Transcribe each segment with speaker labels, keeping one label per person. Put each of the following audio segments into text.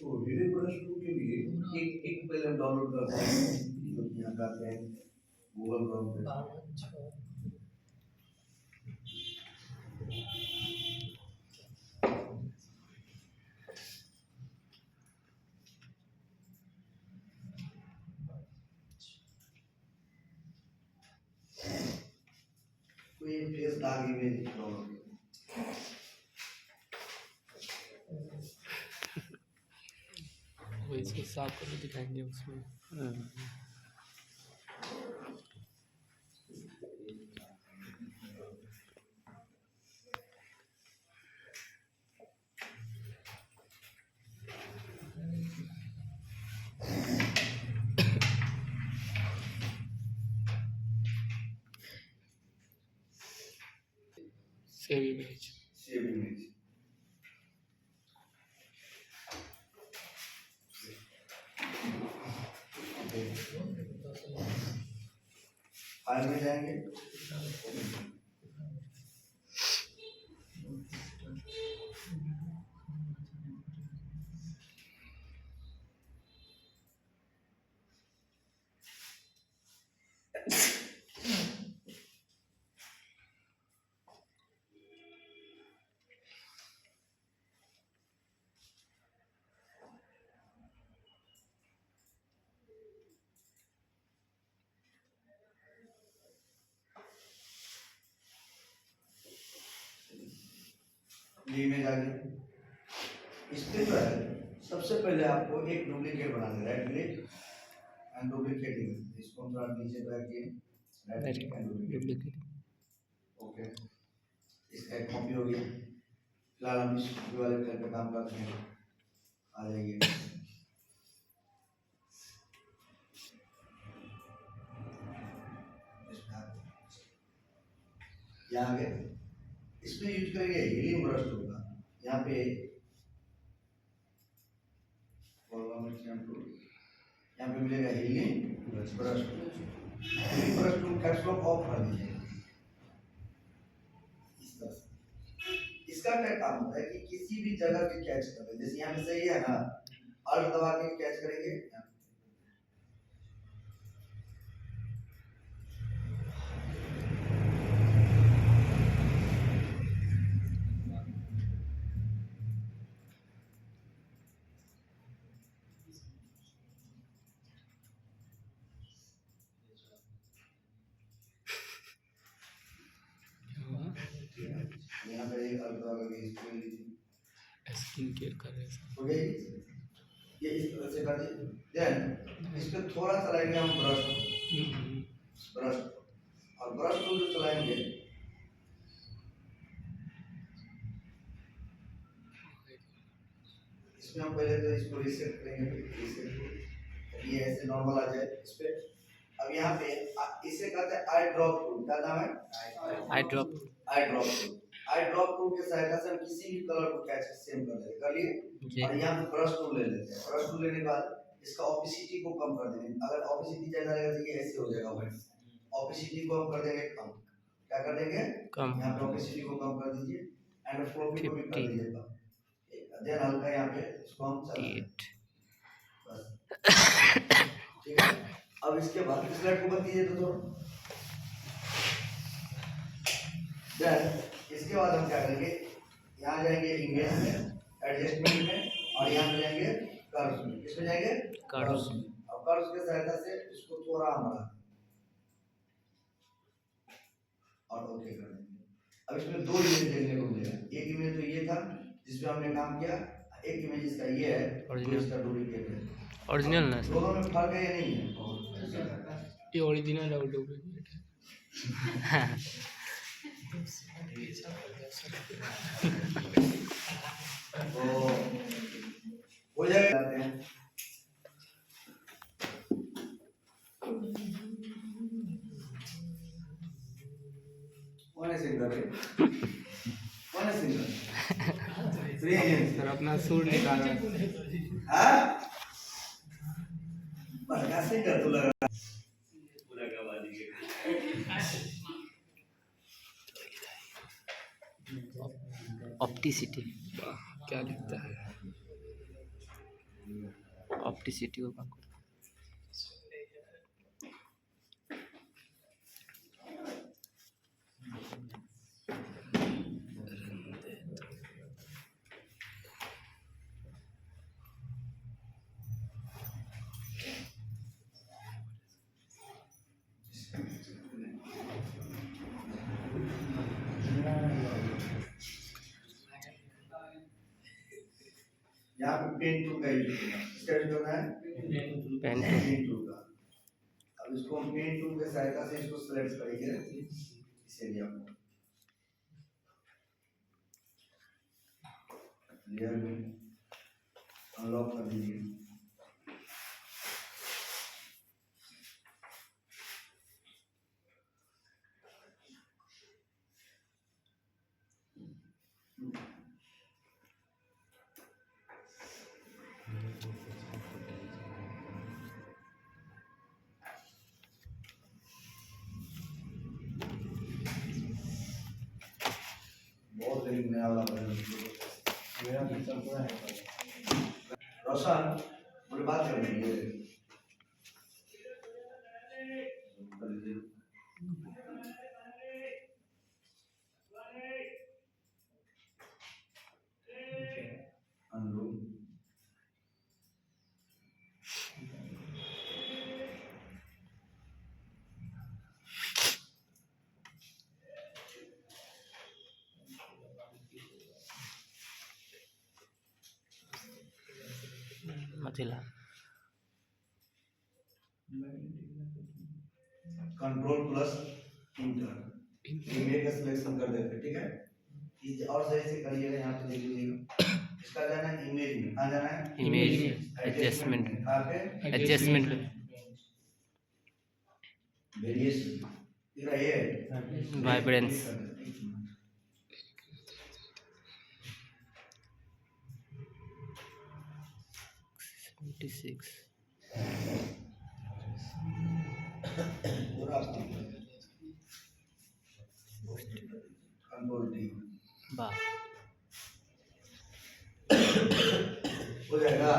Speaker 1: तो video brush के लिए एक एक पहले हम डाउनलोड करते हैं, तो यहाँ जाते हैं गूगल क्रोम पे। कोई फेस दाग इमेज डाउनलोड
Speaker 2: वैसे साफ करके दिखाएंगे उसमें। Save image.
Speaker 1: फाइल में जाएंगे, इमेज आ गई। इस पे जो है सबसे पहले आपको एक डुप्लीकेट बनाना है, राइट क्लिक एंड डुप्लीकेटिंग। इसको हम थोड़ा नीचे ड्रैग किए, right click and duplicate. Okay, इसका एक कॉपी हो गया। फिलहाल हम इस कॉपी वाले फाइल पे काम करते हैं, आ जाइए। यहाँ पे इसमें यूज करेंगे हीलिंग ब्रश टूल का। यहाँ पे यहाँ पे मिलेगा healing brush tool. Healing brush tool caps lock of कर दीजिए इस तरह से। इसका क्या काम होता है कि किसी भी जगह पे कैच कर ले, जैसे यहाँ पे सही है ना, अल्ट दबा के कैच करेंगे। यहाँ पे एक अल्ट दबा के स्क्रीन लीजिए,
Speaker 2: स्किन केयर कर रहे हैं।
Speaker 1: हो गई। ये इस तरह से कर दीजिए। देन इस पे थोड़ा चलाएंगे हम ब्रश और ब्रश टूल जो चलाएंगे, इसमें हम पहले तो इसको रीसेट करेंगे। रीसेट, ये ऐसे नॉर्मल आ जाए इस पे। अब यहाँ पे इसे कहते हैं आई ड्रॉप टूल। क्या नाम है?
Speaker 2: आई ड्रॉप।
Speaker 1: आई ड्रॉप टूल। आई ड्रॉप टूल के सहायता से हम किसी भी कलर को कैच सेम कर लेते, कर लिए। और यहाँ पे ब्रश टूल ले लेते हैं। ब्रश टूल लेने के बाद इसका ऑपेसिटी को कम कर देंगे। अगर ऑपेसिटी ज्यादा रहेगा तो ये ऐसे हो जाएगा व्हाइट। ऑपेसिटी को हम कर देंगे कम। क्या कर देंगे? कम। यहाँ पे ऑपेसिटी को कम कर दीजिए एंड फ्लोपी को भी कर दीजिए कम। देन हल्का यहाँ पे इसको हम चलाएंगे बस। ठीक है। अब इसके बाद इस लाइट को बंद कीजिए तो इसके बाद हम क्या करेंगे, यहाँ जाएंगे इमेज में, एडजस्टमेंट में, और यहाँ पे जाएंगे कर्व्स में। किसमें जाएंगे? कर्व्स में। अब कर्व्स के सहायता से इसको थोड़ा हमारा और ओके कर देंगे। अब इसमें दो इमेज देखने को मिलेगा। एक इमेज तो ये था जिसपे हमने काम किया, एक इमेज इसका ये है और इसका डुप्लीकेट है।
Speaker 2: ओरिजिनल ना,
Speaker 1: दोनों में फर्क है या नहीं है?
Speaker 2: ये ओरिजिनल और डुप्लीकेट है।
Speaker 1: हो जाएगा। कौन है सिंगर? कौन है सिंगर?
Speaker 2: सर अपना सुर निकाल रहा
Speaker 1: हाँ? बढ़िया सिंगर तो लग रहा है। पूरा गवाली के।
Speaker 2: ऑप्टिसिटी क्या लिखता है?
Speaker 3: ऑप्टिसिटी को कम कर।
Speaker 1: यहाँ पे पेन टूल का यूज करना है। इसका यूज करना है पेन टूल का। अब इसको हम पेन टूल की सहायता से इसको सिलेक्ट करेंगे इस एरिया को। लेयर में अनलॉक कर दीजिए। बहुत लेकिन नया वाला बना मेरा पिक्चर पूरा है। रोशन मुझे बात करनी है।
Speaker 3: मथिला
Speaker 1: कंट्रोल प्लस इंटर इमेज का सिलेक्शन कर देते हैं। ठीक है, इस और सही से करिएगा। यहाँ पे देख लीजिएगा इसका जाना है इमेज में। कहाँ जाना है?
Speaker 3: इमेज एडजस्टमेंट
Speaker 1: कहाँ पे?
Speaker 3: एडजस्टमेंट
Speaker 1: वेरिएशन दिख रहा है
Speaker 3: वाइब्रेंस 76
Speaker 1: पूरा कंट्रोल टी
Speaker 3: बा
Speaker 1: हो जाएगा।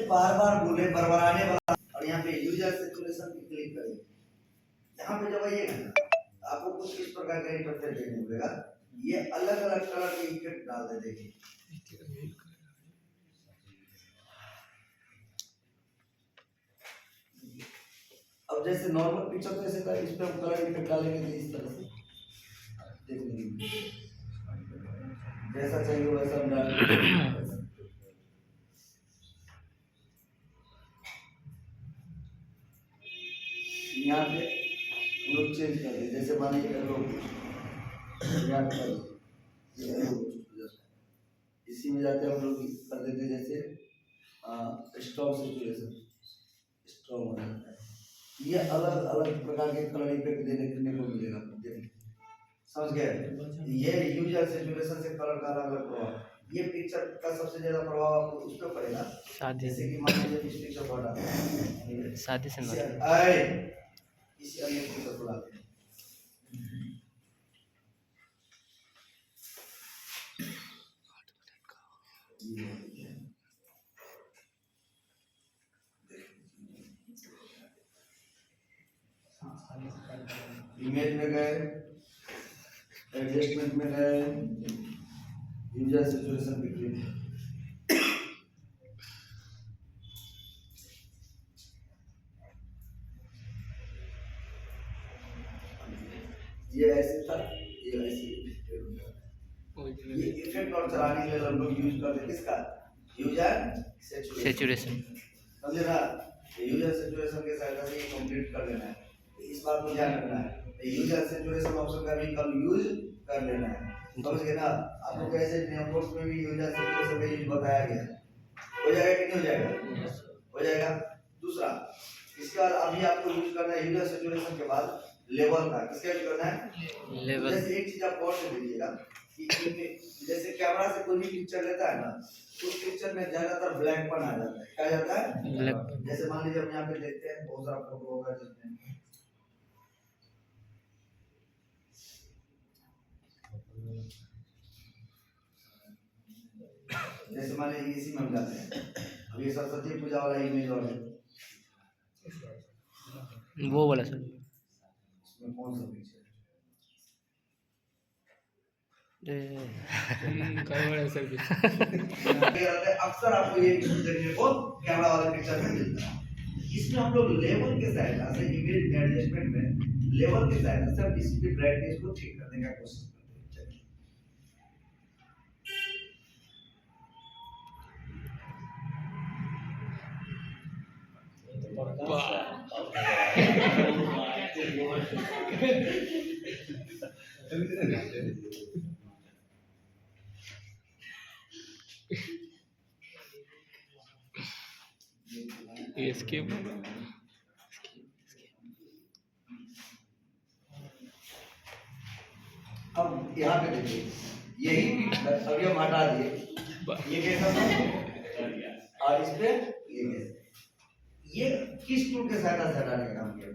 Speaker 1: बार बार बोले बरबराने वाला। और यहाँ पे यूजर सैचुरेशन पे क्लिक करें। यहाँ पे जब आइएगा ना आपको कुछ इस प्रकार का इंटरफेस देखने को मिलेगा। ये अलग अलग कलर के इफेक्ट डाल दे। देखिए अब जैसे नॉर्मल पिक्चर तो ऐसे था, इस पे हम कलर इफेक्ट डालेंगे तो इस तरह से देखिए जैसा चाहिए वैसा हम डालेंगे। यहाँ पे हम लोग चेंज कर दें। जैसे मान लीजिए लोग इसी में जाते हम लोग कर देते जैसे स्ट्रॉन्ग सैचुरेशन स्ट्रॉन्ग हो जाता है। ये अलग अलग प्रकार के कलर इफेक्ट देखने को मिलेगा। समझ गए? ये यूजर सैचुरेशन से कलर का अलग अलग प्रभाव। ये पिक्चर का सबसे ज्यादा प्रभाव आपको उस पर पड़ेगा। जैसे कि मान लीजिए इस पिक्चर को हटा
Speaker 3: शादी से
Speaker 1: इसी अन्य पिक्चर को लाते हैं। इमेज में गए, एडजस्टमेंट में गए, यूजर सैचुरेशन पे क्लिक। ये ऐसे था, ये ऐसे ये इफेक्ट और चलाने के लिए हम लोग यूज करते हैं किसका? User
Speaker 3: saturation.
Speaker 1: समझे ना? यूजर सैचुरेशन के सहायता से कंप्लीट कर लेना है। इस बात को ध्यान रखना है। यूजर सैचुरेशन ऑप्शन का भी कल यूज कर लेना है। समझ गए ना? आपको कैसे नेटवर्क में भी यूजर सैचुरेशन का यूज बताया गया। हो जाएगा कि नहीं हो जाएगा? हो जाएगा। दूसरा इसके बाद अभी आपको यूज करना है यूजर सैचुरेशन के बाद लेवल का। किसका यूज करना है?
Speaker 3: लेवल।
Speaker 1: जैसे एक चीज आप गौर से देखिएगा कि जैसे कैमरा से कोई भी पिक्चर लेता है ना तो उस पिक्चर में ज्यादातर ब्लैक पन आ जाता है। क्या जाता है?
Speaker 3: ब्लैक।
Speaker 1: जैसे मान लीजिए हम यहाँ पे देखते हैं बहुत सारा फोटो होगा जिसमें जैसे मान लीजिए इसी में हम जाते हैं, अब ये सरस्वती पूजा वाला इमेज और है,
Speaker 3: वो वाला सर।
Speaker 1: इसमें कौन सा पिक्चर
Speaker 2: बड़ा सर भी।
Speaker 1: है? अक्सर आपको ये इशू देखने को कैमरा वाले पिक्चर में मिलता है। इसमें हम लोग लेवल के सहायता से इमेज एडजस्टमेंट में लेवल के सहायता से हम इसकी ब्राइटनेस को ठीक करने का कोशिश करते हैं। चलिए।
Speaker 2: इसके
Speaker 1: अब यहाँ पे देखिए, यही अब ये हम हटा दिए, ये कैसा था और इस पे ये कैसा, ये किस टूल के सहायता से हटाने का काम किया?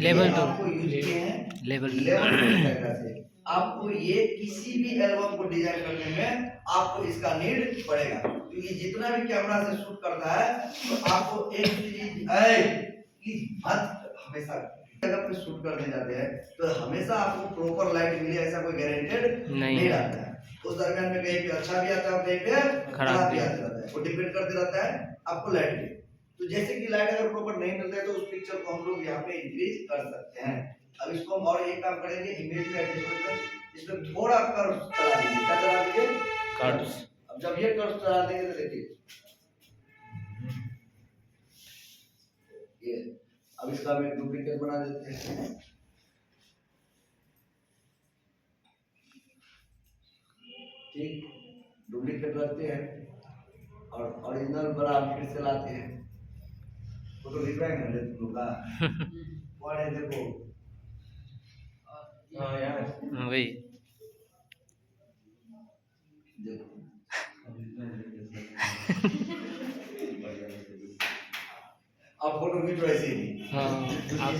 Speaker 3: लेवल
Speaker 1: ये
Speaker 3: टूल।
Speaker 1: आपको यूज किए हैं
Speaker 3: लेवल
Speaker 1: लेवल की सहायता से। आपको ये किसी भी एल्बम को डिजाइन करने में आपको इसका नीड पड़ेगा, क्योंकि जितना भी कैमरा से शूट करता है तो आपको एक चीज प्लीज मत हमेशा जगह पे शूट करने जाते हैं तो हमेशा आपको प्रॉपर लाइट मिले ऐसा कोई गारंटेड
Speaker 3: नहीं
Speaker 1: नहीं रहता है। उस दरमियान में कहीं पे अच्छा भी आता है और कहीं पे खराब भी आता रहता है, वो डिपेंड करते रहता है आपको लाइट पे। तो जैसे कि लाइट अगर प्रॉपर नहीं मिलता है तो उस पिक्चर को हम लोग यहाँ पे इंक्रीज कर सकते हैं। अब इसको हम और एक काम करेंगे, इमेज में एडजस्टमेंट में इसमें थोड़ा कर्व चला दीजिए। क्या चला दीजिए?
Speaker 3: कर्व्स।
Speaker 1: अब जब ये कर्व चला देंगे तो देखिए ये, अब इसका हम एक डुप्लीकेट बना देते हैं। ठीक, डुप्लीकेट रखते हैं और ओरिजिनल बड़ा फिर से लाते हैं। फोटो दिखाएंगे ना तुम लोग का कौन है देखो। हाँ यार
Speaker 3: वही
Speaker 1: देखो अब फोटो खींचो ऐसे ही।
Speaker 2: हाँ आप